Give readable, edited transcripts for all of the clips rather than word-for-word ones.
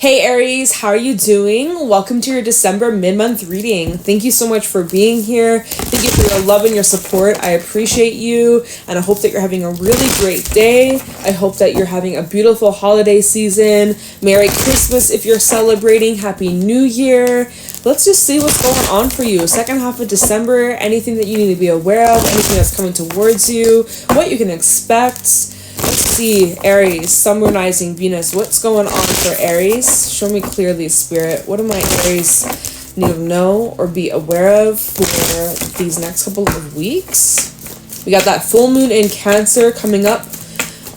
Hey Aries, how are you doing? Welcome to your December mid-month reading. Thank you so much for being here. Thank you for your love and your support. I appreciate you, and I hope that you're having a really great day. I hope that you're having a beautiful holiday season. Merry Christmas if you're celebrating. Happy New Year. Let's just see what's going on for you. Second half of December, anything that you need to be aware of, anything that's coming towards you, what you can expect. Let's see, Aries, Sun, Moon, Rising, Venus. What's going on for Aries? Show me clearly, Spirit. What do my Aries need to know or be aware of for these next couple of weeks? We got that full moon in Cancer coming up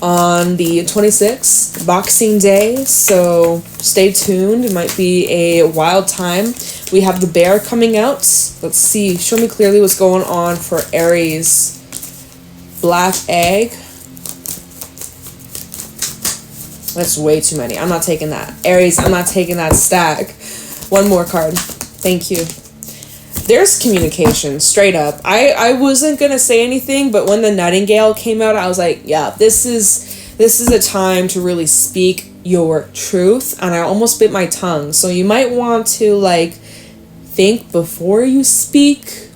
on the 26th, Boxing Day. So stay tuned. It might be a wild time. We have the bear coming out. Let's see. Show me clearly what's going on for Aries. Black egg. That's way too many. I'm not taking that. Aries, I'm not taking that stack. One more card. Thank you. There's communication, straight up. I wasn't going to say anything, but when the Nightingale came out, I was like, yeah, this is a time to really speak your truth. And I almost bit my tongue. So you might want to, think before you speak.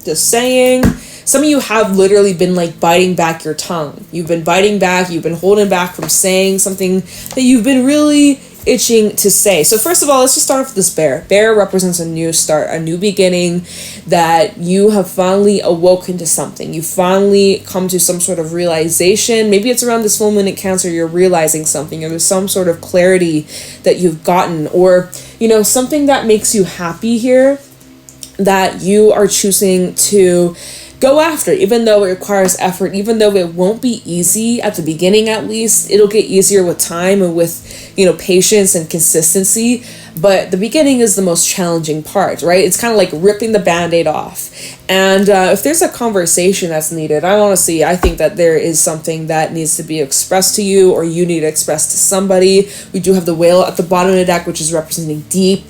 Just saying. Some of you have literally been biting back your tongue. You've been biting back. You've been holding back from saying something that you've been really itching to say. So first of all, let's just start off with this bear. Bear represents a new start, a new beginning, that you have finally awoken to something. You finally come to some sort of realization. Maybe it's around this full moon in Cancer, you're realizing something, or there's some sort of clarity that you've gotten, or, something that makes you happy here that you are choosing to go after, even though it requires effort, even though it won't be easy at the beginning. At least it'll get easier with time and with patience and consistency, but the beginning is the most challenging part, right? It's kind of like ripping the band-aid off. And if there's a conversation that's needed, I think that there is something that needs to be expressed to you, or you need to express to somebody. We do have the whale at the bottom of the deck, which is representing deep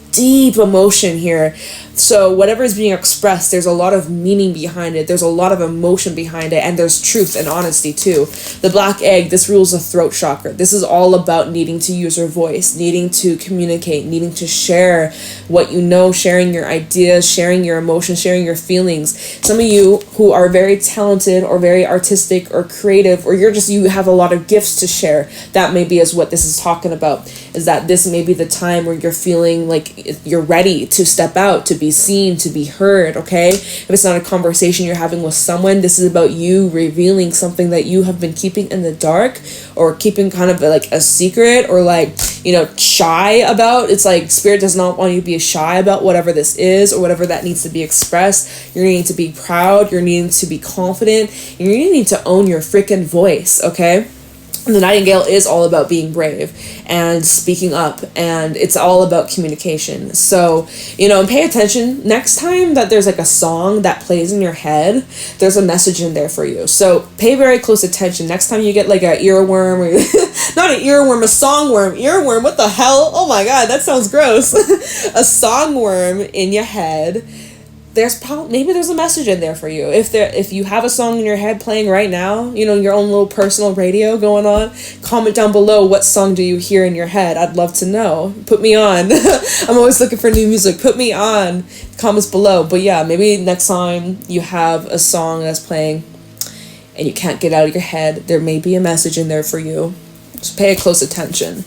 emotion here. So whatever is being expressed, there's a lot of meaning behind it. There's a lot of emotion behind it, and there's truth and honesty too. The black egg, this rules the throat chakra. This is all about needing to use your voice, needing to communicate, needing to share what you know, sharing your ideas, sharing your emotions, sharing your feelings. Some of you who are very talented or very artistic or creative, or you have a lot of gifts to share, that maybe is what this is talking about, is that this may be the time where you're feeling like you're ready to step out, to be seen, to be heard, okay? If it's not a conversation you're having with someone, this is about you revealing something that you have been keeping in the dark, or keeping kind of like a secret, or shy about. It's like Spirit does not want you to be shy about whatever this is, or whatever that needs to be expressed. You're needing to be proud, you're needing to be confident, and you're needing to own your freaking voice, okay? The Nightingale is all about being brave and speaking up, and it's all about communication. So, pay attention. Next time that there's a song that plays in your head, there's a message in there for you. So pay very close attention. Next time you get an earworm, or not an earworm, a songworm. Earworm, what the hell? Oh my god, that sounds gross. A songworm in your head. Maybe there's a message in there for you. If you have a song in your head playing right now, your own little personal radio going on, comment down below, what song do you hear in your head? I'd love to know. Put me on. I'm always looking for new music. Put me on. Comments below. But yeah, maybe next time you have a song that's playing and you can't get out of your head, there may be a message in there for you. Just pay close attention.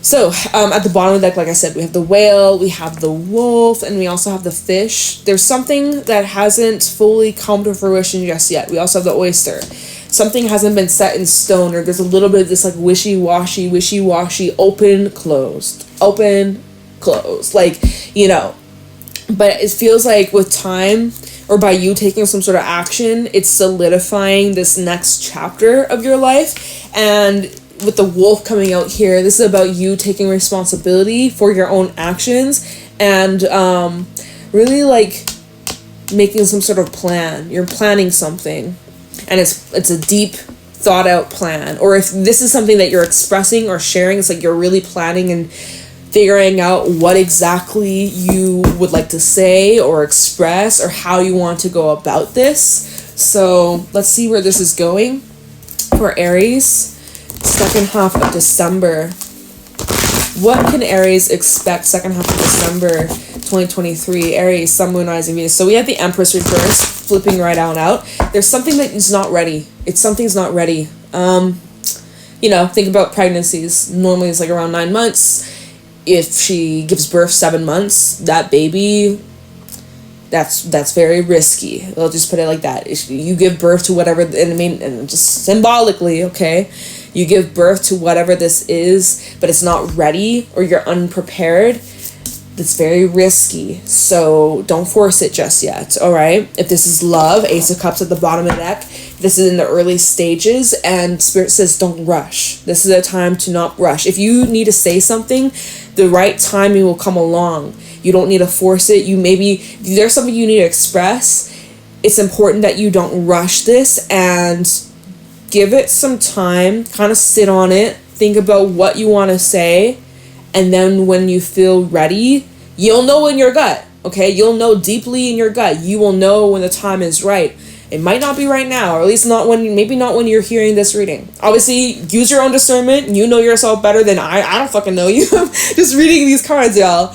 So, at the bottom of the deck, like I said, we have the whale, we have the wolf, and we also have the fish. There's something that hasn't fully come to fruition just yet. We also have the oyster. Something hasn't been set in stone, or there's a little bit of this wishy-washy, open, closed. But it feels like with time, or by you taking some sort of action, it's solidifying this next chapter of your life. And with the wolf coming out here, this is about you taking responsibility for your own actions, and really making some sort of plan. You're planning something, and it's a deep thought out plan. Or if this is something that you're expressing or sharing, it's you're really planning and figuring out what exactly you would like to say or express, or how you want to go about this. So let's see where this is going for Aries. Second half of December. What can Aries expect second half of December 2023? Aries, Sun, Moon, Rising, Venus. So we have the Empress reverse, flipping right on out. There's something that is not ready. Something's not ready. Think about pregnancies. Normally it's like around 9 months. If she gives birth 7 months, that baby, that's very risky. I'll just put it like that. If you give birth to whatever, and just symbolically, okay, you give birth to whatever this is, but it's not ready or you're unprepared, that's very risky. So don't force it just yet, all right? If this is love, Ace of Cups at the bottom of the deck, this is in the early stages, and Spirit says don't rush. This is a time to not rush. If you need to say something, the right timing will come along. You don't need to force it. If there's something you need to express, it's important that you don't rush this and give it some time, kind of sit on it, think about what you want to say, and then when you feel ready, you'll know in your gut, okay? You'll know deeply in your gut. You will know when the time is right. It might not be right now, or at least maybe not when you're hearing this reading. Obviously, use your own discernment. You know yourself better than I don't fucking know you. Just reading these cards, y'all.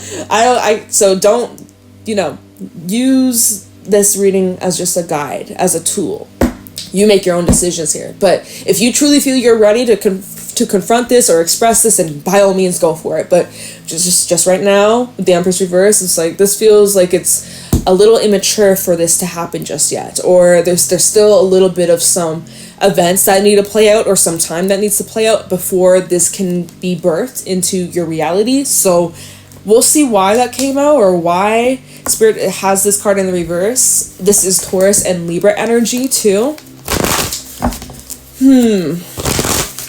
So don't, use this reading as just a guide, as a tool. You make your own decisions here. But if you truly feel you're ready to confront this or express this, and by all means go for it. But just right now, with the Empress reverse, it's like this feels like it's a little immature for this to happen just yet, or there's still a little bit of some events that need to play out, or some time that needs to play out before this can be birthed into your reality. So we'll see why that came out, or why Spirit has this card in the reverse. This is Taurus and Libra energy too.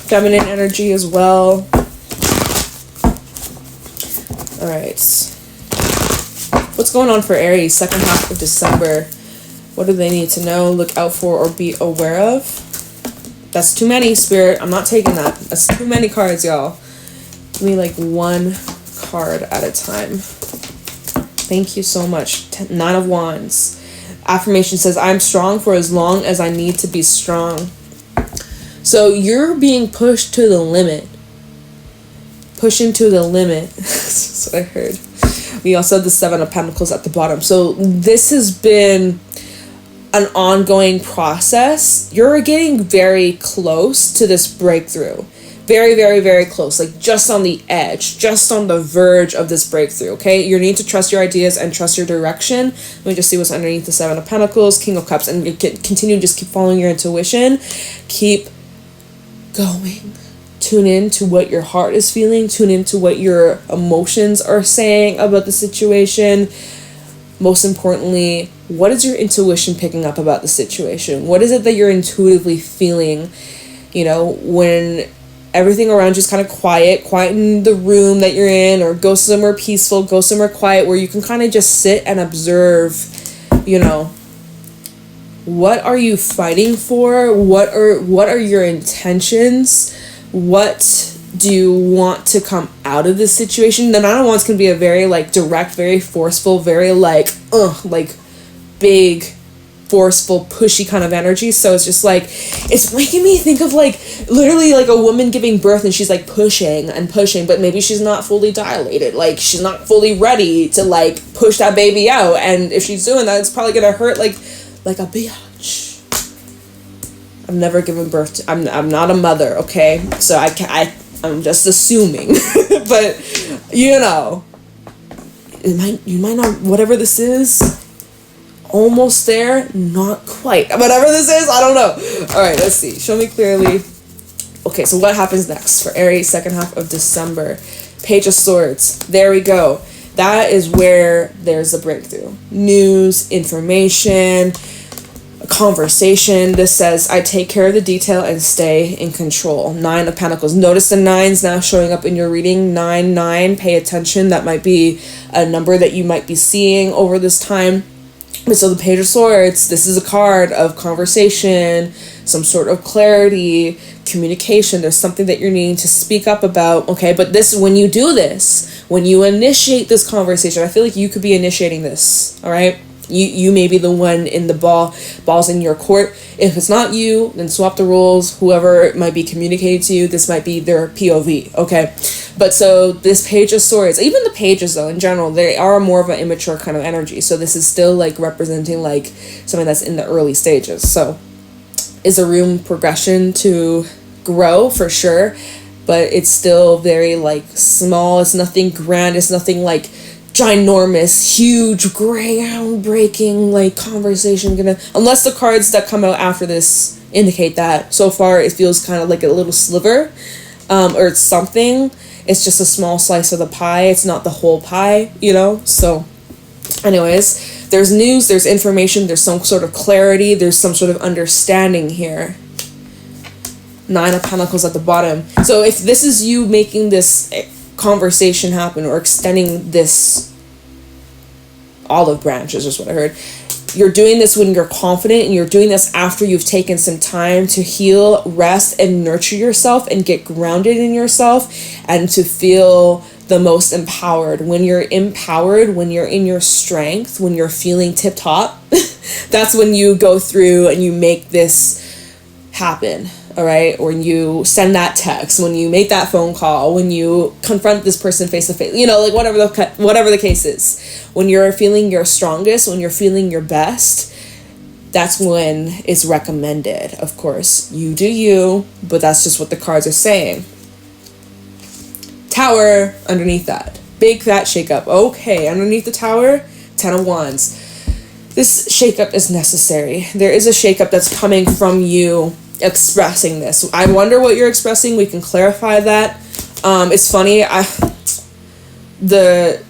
Feminine energy as well. All right. What's going on for Aries second half of December? What do they need to know, look out for, or be aware of? That's too many, Spirit. I'm not taking that. That's too many cards, y'all. Give me like one card at a time. Thank you so much. Nine of Wands. Affirmation says, I'm strong for as long as I need to be strong. So you're being pushed to the limit. Pushing to the limit. That's what I heard. We also have the Seven of Pentacles at the bottom. So this has been an ongoing process. You're getting very close to this breakthrough. Very, very, very close. Like just on the edge. Just on the verge of this breakthrough, okay? You need to trust your ideas and trust your direction. Let me just see what's underneath the Seven of Pentacles, King of Cups. And you can continue, just keep following your intuition. Keep going. Tune in to what your heart is feeling. Tune in to what your emotions are saying about the situation. Most importantly, what is your intuition picking up about the situation? What is it that you're intuitively feeling, when everything around you is kind of quieten the room that you're in, or go somewhere peaceful, go somewhere quiet where you can kind of just sit and observe, what are you fighting for? What are your intentions? What do you want to come out of this situation? The Nine of Wands can be a very direct, very forceful, very big, forceful, pushy kind of energy. So it's just it's making me think of literally a woman giving birth, and she's pushing and pushing, but maybe she's not fully dilated. She's not fully ready to push that baby out. And if she's doing that, it's probably gonna hurt like a bitch. I've never given birth to, I'm not a mother, okay? So I'm just assuming. But, you might not, whatever this is, almost there, not quite. Whatever this is, I don't know. All right, let's see. Show me clearly. Okay, so what happens next for Aries second half of December? Page of Swords. There we go. That is where there's a breakthrough. News, information, conversation. This says, I take care of the detail and stay in control. Nine of Pentacles. Notice the nines now showing up in your reading. 9. Pay attention. That might be a number that you might be seeing over this time. But so the Page of Swords, this is a card of conversation, some sort of clarity, communication. There's something that you're needing to speak up about, okay? But when you initiate this conversation, I feel like you could be initiating this, all right? You may be the one in the balls in your court. If it's not you, then swap the roles. Whoever it might be communicating to you, this might be their POV, okay? But so this Page of Swords, even the pages though, in general, they are more of an immature kind of energy. So this is still like representing like something that's in the early stages. So is a room progression to grow for sure, but it's still very like small. It's nothing grand. It's nothing like ginormous, huge, groundbreaking like conversation unless the cards that come out after this indicate that. So far it feels kind of like a little sliver, or it's something. It's just a small slice of the pie. It's not the whole pie, you know? So anyways, there's news, there's information, there's some sort of clarity, there's some sort of understanding here. 9 of Pentacles at the bottom. So if this is you making this conversation happen or extending this olive branch is just what I heard. You're doing this when you're confident, and you're doing this after you've taken some time to heal, rest, and nurture yourself and get grounded in yourself and to feel the most empowered. When you're empowered, when you're in your strength, when you're feeling tip top, that's when you go through and you make this happen. All right, when you send that text, when you make that phone call, when you confront this person face to face, you know, like whatever the case is, when you're feeling your strongest, when you're feeling your best, that's when it's recommended. Of course, you do you, but that's just what the cards are saying. Tower underneath that, big fat shakeup. Okay, underneath the Tower, 10 of Wands. This shakeup is necessary. There is a shakeup that's coming from you expressing this. I wonder what you're expressing. We can clarify that. It's funny, the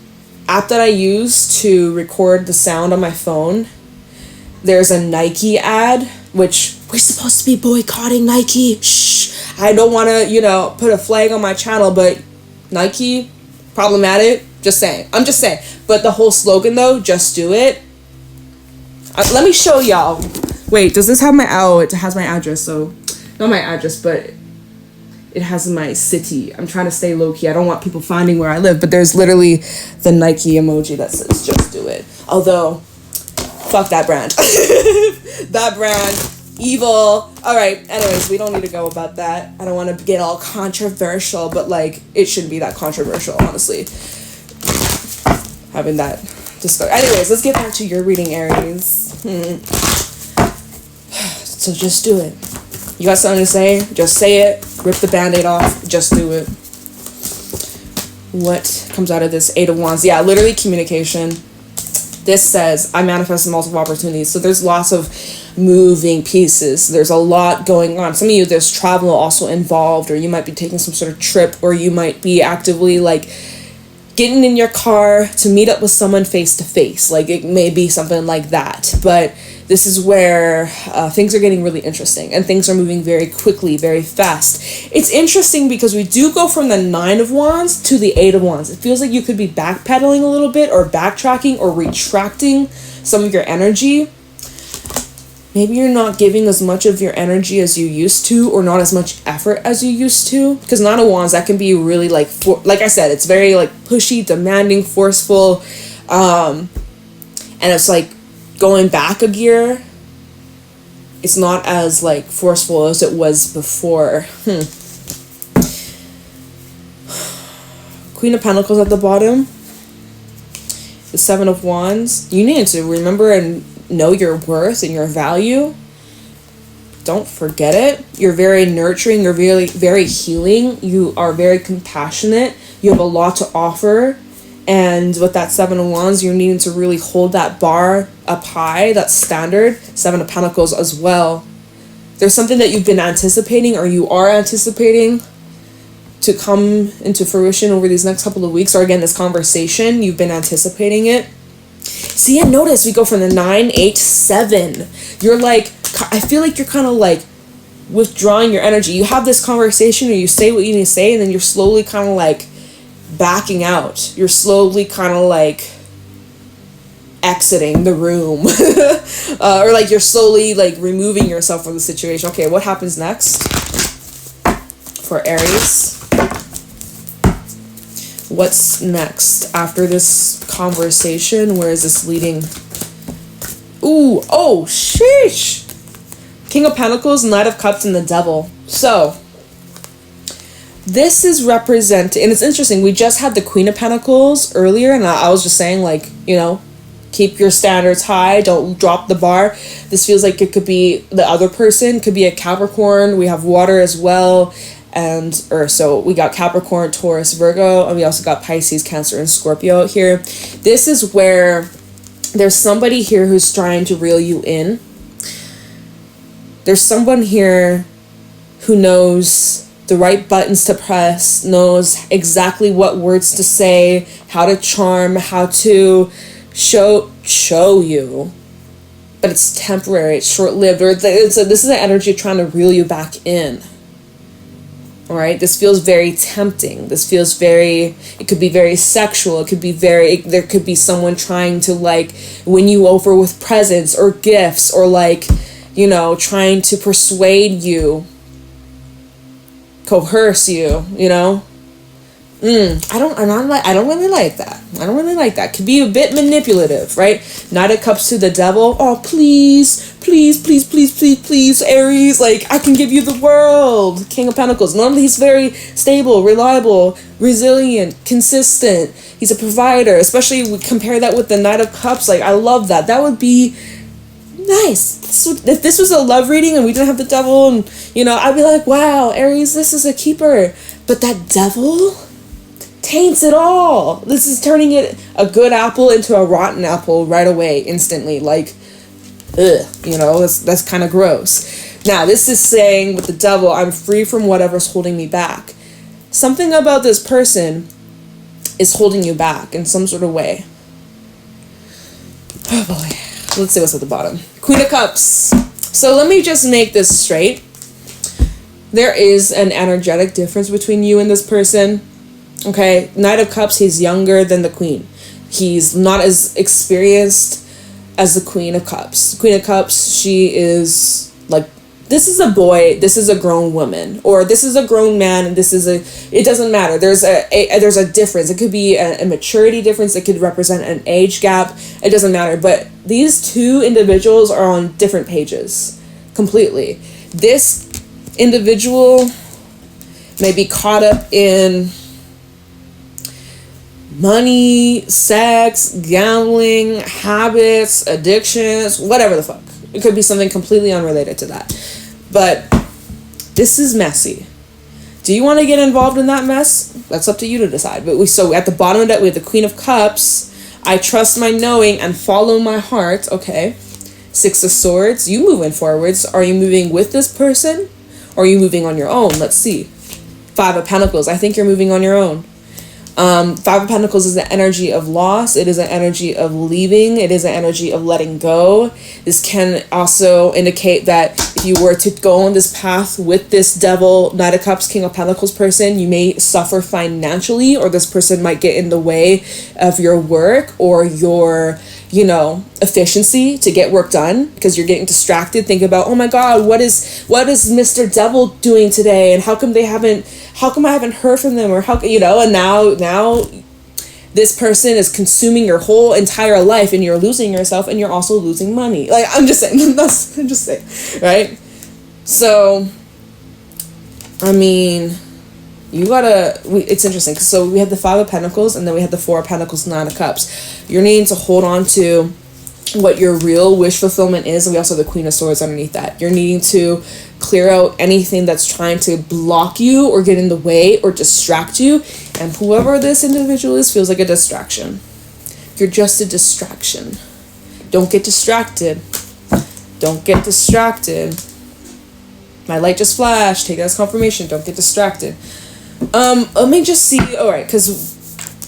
app that I use to record the sound on my phone, there's a Nike ad, which we're supposed to be boycotting Nike. Shh. I don't want to, you know, put a flag on my channel, but Nike, problematic. Just saying. I'm just saying. But the whole slogan though, just do it. Let me show y'all. Wait, does this have my... Oh, it has my address, so... Not my address, but it has my city. I'm trying to stay low-key. I don't want people finding where I live, but there's literally the Nike emoji that says, just do it. Although, fuck that brand. That brand, evil. Alright, anyways, we don't need to go about that. I don't want to get all controversial, but, like, it shouldn't be that controversial, honestly. Having that discussion. Anyways, let's get back to your reading, Aries. So just do it. You got something to say? Just say it. Rip the band-aid off. Just do it. What comes out of this 8 of Wands? Yeah, literally communication. This says, I manifest multiple opportunities. So there's lots of moving pieces. There's a lot going on. Some of you, there's travel also involved, or you might be taking some sort of trip, or you might be actively, like, getting in your car to meet up with someone face to face. Like, it may be something like that. But this is where things are getting really interesting, and things are moving very quickly, very fast. It's interesting because we do go from the 9 of Wands to the 8 of Wands. It feels like you could be backpedaling a little bit, or backtracking, or retracting some of your energy. Maybe you're not giving as much of your energy as you used to, or not as much effort as you used to. Because 9 of Wands, that can be really like I said, it's very like pushy, demanding, forceful, and it's like going back a gear. It's not as like forceful as it was before. Queen of Pentacles at the bottom. The 7 of Wands. You need to remember and know your worth and your value. Don't forget it. You're very nurturing. You're very, very healing. You are very compassionate. You have a lot to offer. And with that 7 of Wands, you're needing to really hold that bar up high, that standard. 7 of Pentacles as well. There's something that you've been anticipating, or you are anticipating to come into fruition over these next couple of weeks. Or again, this conversation, you've been anticipating it. See, and notice we go from the 9, 8, 7. You're like, I feel like you're kind of like withdrawing your energy. You have this conversation, or you say what you need to say, and then you're slowly kind of like backing out. You're slowly kind of like exiting the room. Or like you're slowly like removing yourself from the situation. Okay, what happens next for Aries? What's next after this conversation? Where is this leading Ooh, oh, sheesh. King of Pentacles, Knight of Cups, and the Devil. So, this is representing, and it's interesting, we just had the Queen of Pentacles earlier, and I was just saying, like, you know, keep your standards high, don't drop the bar. This feels like it could be the other person, could be a Capricorn. We have water as well, and Earth. So we got Capricorn, Taurus, Virgo, and we also got Pisces, Cancer, and Scorpio here. This is where there's somebody here who's trying to reel you in. There's someone here who knows the right buttons to press, knows exactly what words to say, how to charm, how to show you, but it's temporary, it's short-lived, or this is an energy trying to reel you back in. All right, this feels very tempting. This feels very, it could be very sexual. It could be there could be someone trying to like win you over with presents or gifts, or like, you know, trying to persuade you, coerce you, you know. I don't really like that. I don't really like that. Could be a bit manipulative, right? Knight of Cups to the Devil. Oh, please, Aries. Like, I can give you the world. King of Pentacles. Normally he's very stable, reliable, resilient, consistent. He's a provider. Especially we compare that with the Knight of Cups. Like, I love that. That would be nice. So if this was a love reading and we didn't have the Devil, and, you know, I'd be like, wow, Aries, this is a keeper. But that Devil taints it all. This is turning it a good apple into a rotten apple right away, instantly. Like, ugh, you know, that's kind of gross. Now, this is saying with the Devil, I'm free from whatever's holding me back. Something about this person is holding you back in some sort of way. Oh boy. Let's see what's at the bottom. Queen of Cups. So let me just make this straight. There is an energetic difference between you and this person. Okay, Knight of Cups, he's younger than the Queen. He's not as experienced as the Queen of Cups. Queen of Cups, she is like, this is a boy, this is a grown woman, or this is a grown man, and this is it doesn't matter. There's a difference. It could be a maturity difference. It could represent an age gap. It doesn't matter. But these two individuals are on different pages completely. This individual may be caught up in money, sex, gambling, habits, addictions, whatever the fuck. It could be something completely unrelated to that. But this is messy. Do you want to get involved in that mess? That's up to you to decide. But so at the bottom of that, we have the Queen of Cups. I trust my knowing and follow my heart. Okay. Six of Swords. You moving forwards. Are you moving with this person? Or are you moving on your own? Let's see. Five of Pentacles. I think you're moving on your own. Five of Pentacles is the energy of loss. It is an energy of leaving. It is an energy of letting go. This can also indicate that if you were to go on this path with this Devil, Knight of Cups, King of Pentacles person, you may suffer financially, or this person might get in the way of your work or your, you know, efficiency to get work done, because you're getting distracted. Think about, oh my God, what is Mr. Devil doing today? And how come I haven't heard from them? Or how, you know, and now this person is consuming your whole entire life, and you're losing yourself, and you're also losing money. Like, I'm just saying, right? So, I mean, it's interesting. So we have the Five of Pentacles, and then we have the Four of Pentacles, Nine of Cups. You're needing to hold on to what your real wish fulfillment is, and we also have the Queen of Swords underneath that. You're needing to clear out anything that's trying to block you or get in the way or distract you, and whoever this individual is feels like a distraction. You're just a distraction. Don't get distracted. Don't get distracted. My light just flashed. Take that as confirmation. Don't get distracted. Let me just see. All right, because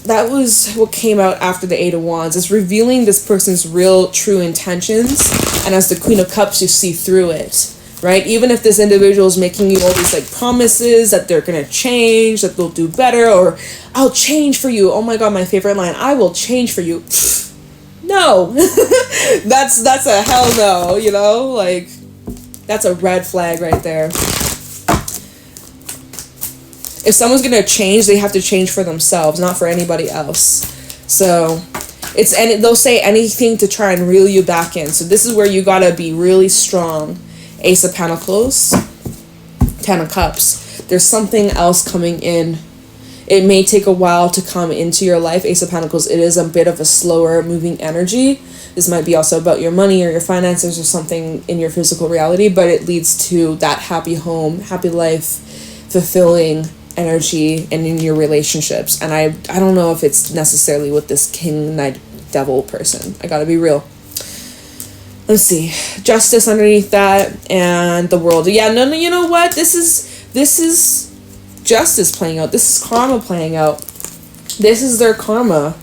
that was what came out after the Eight of Wands. It's revealing this person's real, true intentions. And as the Queen of Cups, you see through it, right? Even if this individual is making you all these like promises that they're going to change, that they'll do better, or I'll change for you. Oh my God, my favorite line, I will change for you. No, that's a hell no, you know, like that's a red flag right there. If someone's going to change, they have to change for themselves, not for anybody else. So And they'll say anything to try and reel you back in. So this is where you gotta be really strong. Ace of Pentacles, 10 of Cups. There's something else coming in. It may take a while to come into your life. Ace of Pentacles, it is a bit of a slower moving energy. This might be also about your money or your finances or something in your physical reality, but it leads to that happy home, happy life, fulfilling energy, and in your relationships. And I don't know if it's necessarily with this King, Knight, Devil person. I gotta be real. Let's see. Justice underneath that, and the World. Yeah, no, you know what? This is justice playing out. This is karma playing out. This is their karma.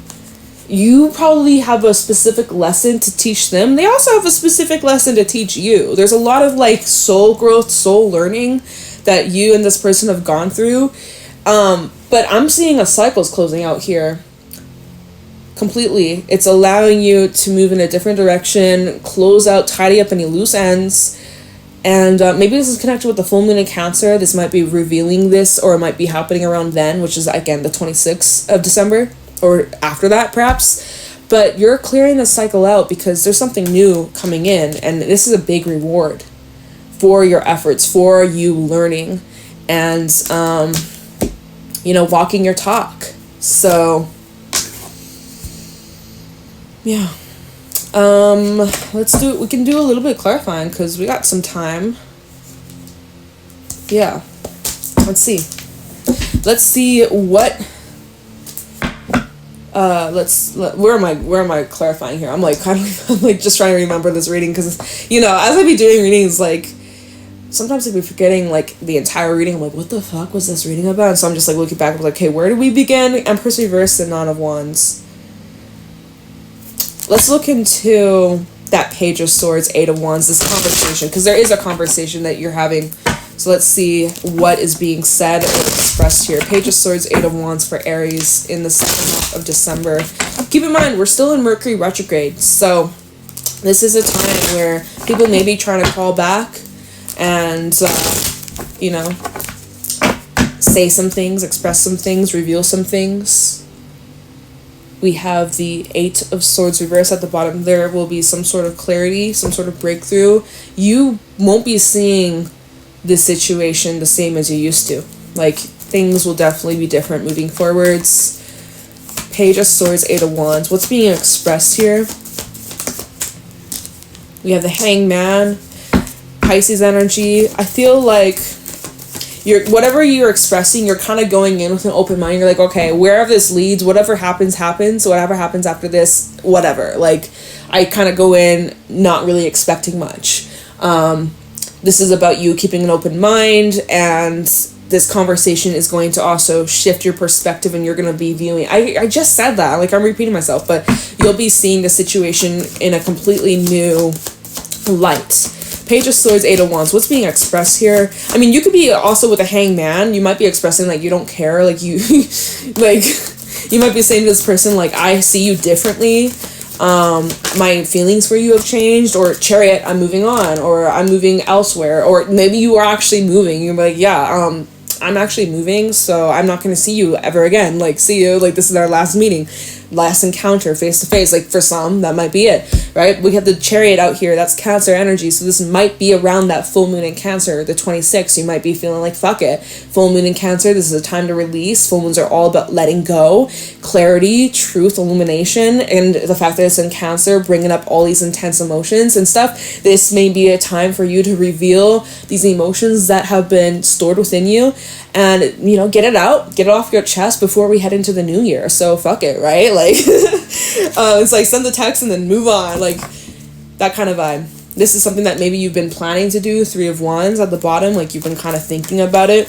You probably have a specific lesson to teach them. They also have a specific lesson to teach you. There's a lot of like soul growth, soul learning that you and this person have gone through. But I'm seeing a cycle's closing out here. Completely. It's allowing you to move in a different direction, close out, tidy up any loose ends. And maybe this is connected with the full moon in Cancer. This might be revealing this, or it might be happening around then, which is again the 26th of December. Or after that, perhaps. But you're clearing the cycle out because there's something new coming in. And this is a big reward for your efforts, for you learning. And, walking your talk. So, yeah. We can do a little bit of clarifying because we got some time. Yeah. Let's see what... where am I clarifying here? I'm like just trying to remember this reading because, as I be doing readings, like sometimes I'd be forgetting like the entire reading. I'm like, what the fuck was this reading about? And so I'm just like looking back. I'm like, okay, where did we begin? Empress reversed and Nine of Wands. Let's look into that Page of Swords, Eight of Wands, this conversation, because there is a conversation that you're having. So let's see what is being said or expressed here. Page of Swords, Eight of Wands for Aries in the second half of December. Keep in mind, we're still in Mercury retrograde. So this is a time where people may be trying to call back and, say some things, express some things, reveal some things. We have the Eight of Swords reverse at the bottom. There will be some sort of clarity, some sort of breakthrough. You won't be seeing this situation the same as you used to. Like, things will definitely be different moving forwards. Page of Swords, Eight of Wands. What's being expressed here? We have the Hangman, Pisces energy. I feel like whatever you're expressing, you're kind of going in with an open mind. You're like, okay, wherever this leads, whatever happens, whatever happens after this, whatever. Like, I kind of go in not really expecting much. This is about you keeping an open mind, and this conversation is going to also shift your perspective, and you're going to be viewing. I just said that, like I'm repeating myself, but you'll be seeing the situation in a completely new light. Page of Swords, Eight of Wands. What's being expressed here? I mean, you could be also with a Hangman. You might be expressing like you don't care, like you, like you might be saying to this person like, I see you differently. My feelings for you have changed, or Chariot, I'm moving on, or I'm moving elsewhere, or maybe you are actually moving. You're like, yeah, I'm actually moving, so I'm not going to see you ever again. Like, see you, like, this is our last meeting, last encounter, face to face. Like, for some, that might be it, right? We have the Chariot out here. That's Cancer energy, so this might be around that full moon in Cancer, the 26th. You might be feeling like, fuck it. Full moon in Cancer, this is a time to release. Full moons are all about letting go, clarity, truth, illumination, and the fact that it's in Cancer, bringing up all these intense emotions and stuff. This may be a time for you to reveal these emotions that have been stored within you, and get it out, get it off your chest before we head into the new year. So fuck it, right? Like it's like send the text and then move on, like that kind of vibe. This is something that maybe you've been planning to do. Three of Wands at the bottom, like you've been kind of thinking about it,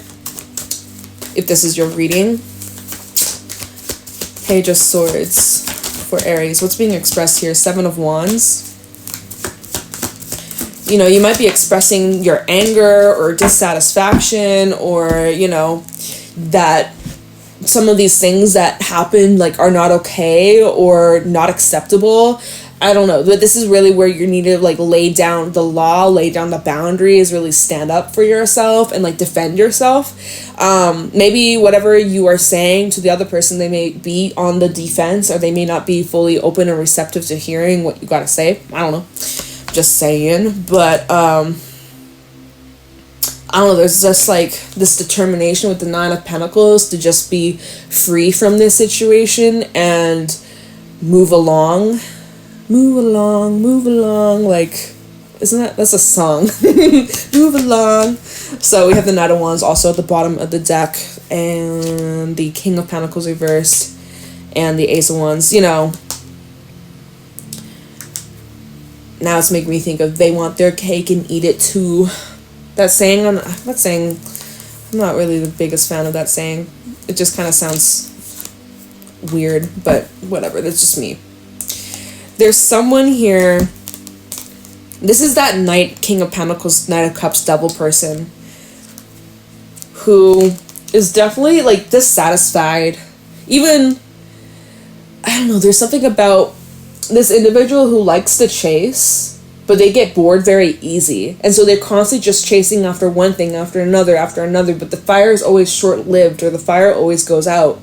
if this is your reading. Page of Swords for Aries. What's being expressed here? Seven of Wands. You might be expressing your anger or dissatisfaction, or, that some of these things that happen, like, are not okay or not acceptable. I don't know, but this is really where you need to like lay down the law, lay down the boundaries, really stand up for yourself and like defend yourself. Maybe whatever you are saying to the other person, they may be on the defense, or they may not be fully open and receptive to hearing what you gotta say. I don't know, just saying. But I don't know, there's just like this determination with the Nine of Pentacles to just be free from this situation and move along, like, that's a song. Move along. So we have the Knight of Wands also at the bottom of the deck, and the King of Pentacles reversed, and the Ace of Wands. You know, now it's making me think of they want their cake and eat it too. That saying, I'm not really the biggest fan of that saying. It just kind of sounds weird, but whatever, that's just me. There's someone here, this is that Knight, King of Pentacles, Knight of Cups double person who is definitely like dissatisfied. Even, I don't know, there's something about this individual who likes to chase, but they get bored very easy. And so they're constantly just chasing after one thing, after another, but the fire is always short-lived, or the fire always goes out.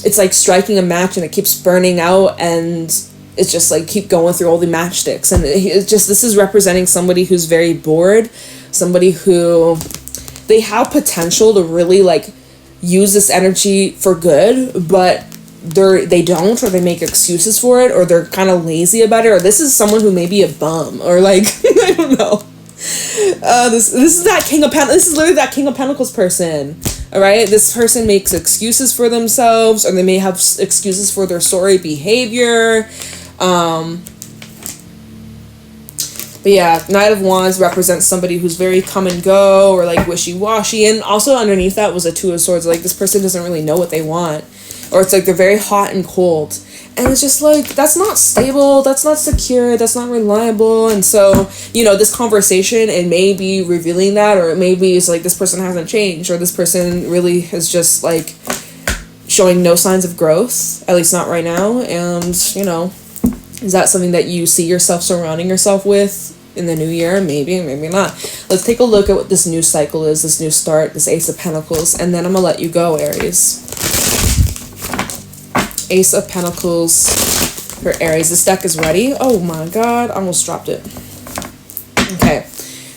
It's like striking a match and it keeps burning out, and it's just like keep going through all the matchsticks. And it's just, this is representing somebody who's very bored, somebody who, they have potential to really like use this energy for good, but they don't, or they make excuses for it, or they're kind of lazy about it, or this is someone who may be a bum, or like, I don't know. This is that King of Pentacles. This is literally that King of Pentacles person. All right, this person makes excuses for themselves, or they may have excuses for their sorry behavior. But yeah, Knight of Wands represents somebody who's very come and go, or like wishy-washy, and also underneath that was a Two of Swords. Like, this person doesn't really know what they want, or it's like they're very hot and cold. And it's just like, that's not stable, that's not secure, that's not reliable. And so, you know, this conversation, it may be revealing that, or it may be it's like this person hasn't changed, or this person really is just like showing no signs of growth, at least not right now. And, you know, is that something that you see yourself surrounding yourself with in the new year? Maybe, maybe not. Let's take a look at what this new cycle is, this new start, this Ace of Pentacles, and then I'm gonna let you go, Aries. Ace of Pentacles for Aries. This deck is ready. Oh my god, I almost dropped it. Okay.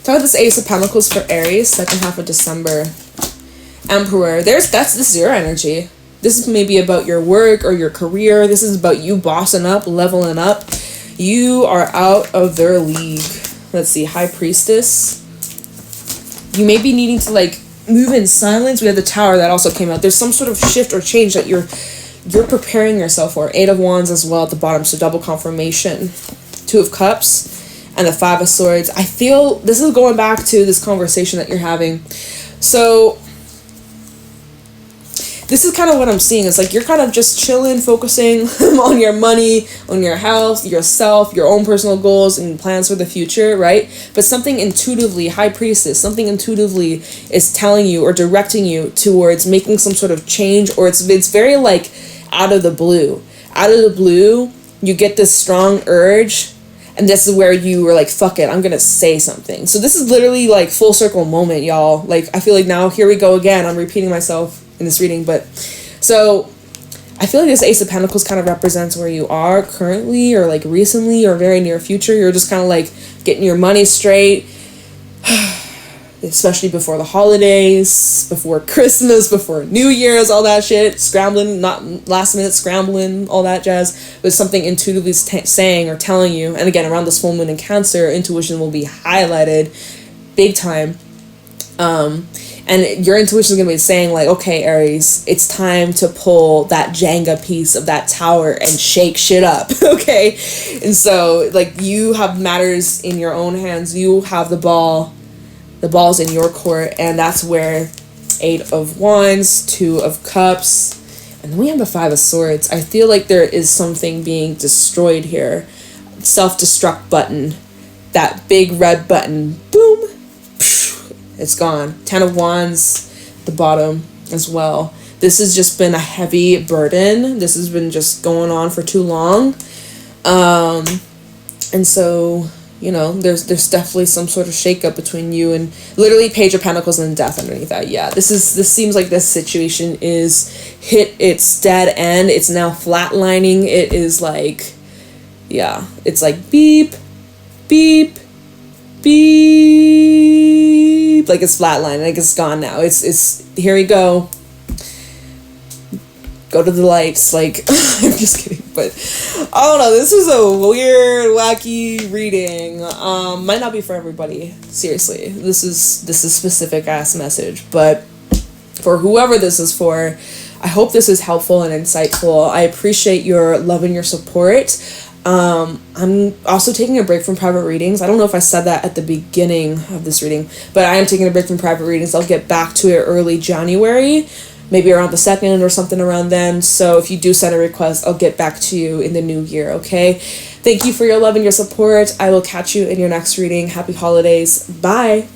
Talk about this Ace of Pentacles for Aries, second half of December. Emperor. This is your energy. This is maybe about your work or your career. This is about you bossing up, leveling up. You are out of their league. Let's see, High Priestess. You may be needing to like move in silence. We have the Tower that also came out. There's some sort of shift or change that you're preparing yourself for. Eight of Wands as well at the bottom, so double confirmation. Two of Cups and the Five of Swords. I feel this is going back to this conversation that you're having. So this is kind of what I'm seeing. It's like you're kind of just chilling, focusing on your money, on your health, yourself, your own personal goals and plans for the future, right? But something intuitively, High Priestess, something intuitively is telling you or directing you towards making some sort of change, or it's very like out of the blue. Out of the blue, you get this strong urge, and this is where you were like, fuck it, I'm gonna say something. So this is literally like full circle moment, y'all. Like, I feel like now, here we go again. I'm repeating myself in this reading, but so I feel like this Ace of Pentacles kind of represents where you are currently, or like recently, or very near future. You're just kind of like getting your money straight, especially before the holidays, before Christmas, before New Year's, all that shit, scrambling, not last minute scrambling, all that jazz, but something intuitively saying or telling you. And again, around this full moon in Cancer, intuition will be highlighted big time. And your intuition is going to be saying like, okay, Aries, it's time to pull that Jenga piece of that tower and shake shit up, okay? And so, like, you have matters in your own hands. You have the ball's in your court, and that's where Eight of Wands, Two of Cups, and then we have the Five of Swords. I feel like there is something being destroyed here. Self-destruct button. That big red button. Boom. It's gone. Ten of Wands, the bottom as well. This has just been a heavy burden. This has been just going on for too long. And so, you know, there's definitely some sort of shakeup between you and literally Page of Pentacles and Death underneath that. Yeah, this seems like this situation is hit its dead end. It's now flatlining. It is like, yeah, it's like beep, beep, beep. Like it's flatlining. Like it's gone now. It's here we go. Go to the lights. Like, I'm just kidding, but I don't know. This was a weird, wacky reading. Might not be for everybody. Seriously, this is specific ass message, but for whoever this is for, I hope this is helpful and insightful. I appreciate your love and your support. I'm also taking a break from private readings. I don't know if I said that at the beginning of this reading, but I am taking a break from private readings. I'll get back to it early January. Maybe around the 2nd or something around then. So if you do send a request, I'll get back to you in the new year, okay? Thank you for your love and your support. I will catch you in your next reading. Happy holidays. Bye.